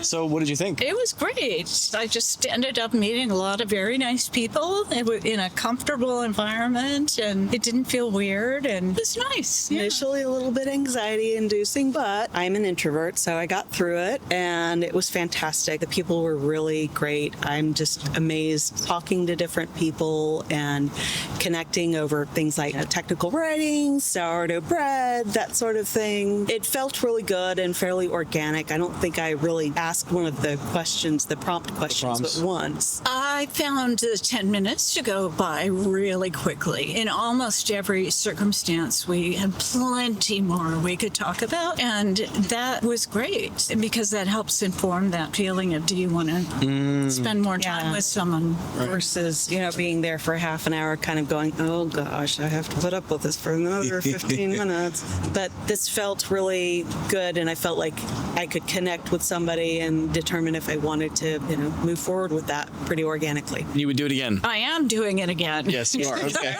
So what did you think? It was great. I just ended up meeting a lot of very nice people in a comfortable environment, and it didn't feel weird, and it was nice. Yeah. Initially a little bit anxiety inducing, but I'm an introvert, so I got through it, and it was fantastic. The people were really great. I'm just amazed talking to different people and connecting over things like technical writing, sourdough bread, that sort of thing. It felt really good and fairly organic. I don't think I really asked one of the questions, the prompt questions, but once. I found the 10 minutes to go by really quickly. In almost every circumstance, we had plenty more we could talk about, and that was great because that helps inform that feeling of, do you want to spend more time with someone? Versus, being there for half an hour kind of going, oh gosh, I have to put up with this for another 15 minutes. But this felt really good, and I felt like I could connect with somebody and determine if I wanted to, move forward with that pretty organically. You would do it again? I am doing it again. Yes, you are. Okay.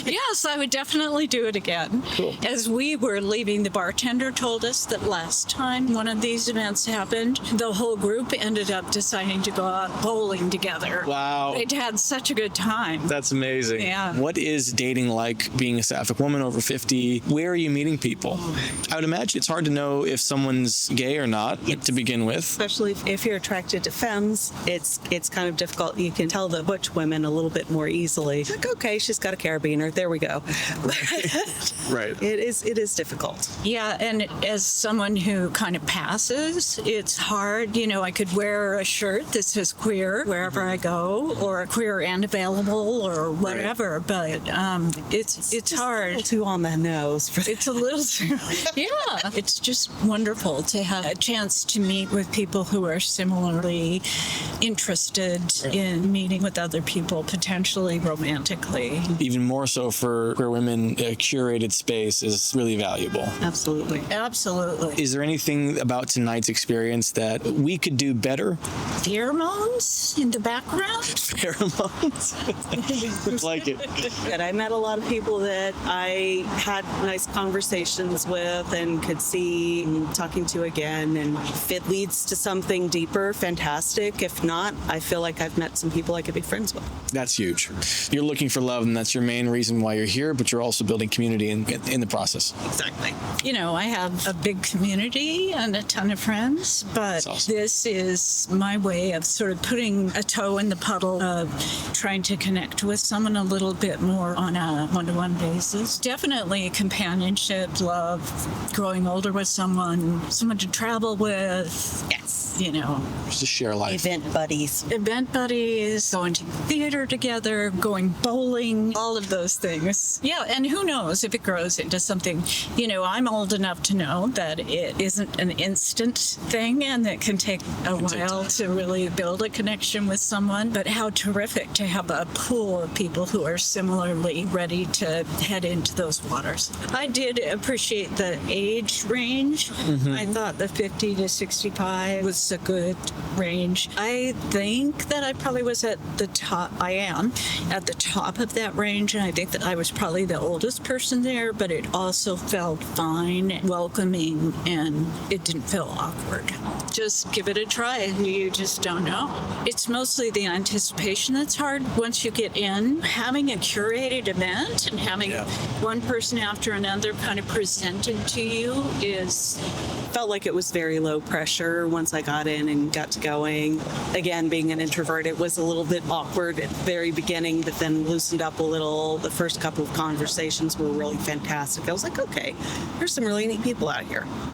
Yes, I would definitely do it again. Cool. As we were leaving, the bartender told us that last time one of these events happened, the whole group ended up deciding to go out bowling together. Wow. They'd had such a good time. That's amazing. Yeah. What is dating like, being a Sapphic woman over 50? Where are you meeting people? I would imagine it's hard to know if someone's gay or not to begin with. Especially if you're attracted to femmes, it's kind of difficult. You can tell the butch women a little bit more easily. Like, okay, she's got a carabiner. There we go. Right. It is difficult. Yeah, and as someone who kind of passes, it's hard. I could wear a shirt that says queer wherever I go, or queer and available, or whatever. Right. But it's hard. A little too on the nose. It's a little too. Yeah, it's just wonderful to have a chance to meet with people who are similarly interested in meeting with other people, potentially romantically. Even more so for queer women, a curated space is really valuable. Absolutely. Absolutely. Is there anything about tonight's experience that we could do better? Pheromones in the background? Pheromones? Like it. And I met a lot of people that I had nice conversations with and could see talking to again. And if it leads to something deeper, fantastic. If not, I feel like I've met some people I could be friends with. That's huge. You're looking for love, and that's your main reason why you're here, but you're also building community in the process. Exactly. I have a big community and a ton of friends, but awesome. This is my way of sort of putting a toe in the puddle of trying to connect with someone a little bit more on a one-to-one basis. Definitely companionship, love, growing older with someone to travel with. Yes. Just to share life. Event buddies, Going to the theater together, going bowling, all of those things. Yeah, and who knows if it grows into something. I'm old enough to know that it isn't an instant thing and that can take a while to really build a connection with someone. But how terrific to have a pool of people who are similarly ready to head into those waters. I did appreciate the age range. Mm-hmm. I thought the 50 to 65 was a good range. I think that I probably was at the top. I am at the top of that range, and I think that I was probably the oldest person there, but it also felt fine, welcoming, and it didn't feel awkward. Just give it a try. You just don't know. It's mostly the anticipation that's hard once you get in. Having a curated event and having one person after another kind of presented to you felt like it was very low pressure once I got in and got to going. Again, being an introvert, it was a little bit awkward at the very beginning, but then loosened up a little. The first couple of conversations were really fantastic. I was like, okay, there's some really neat people out here.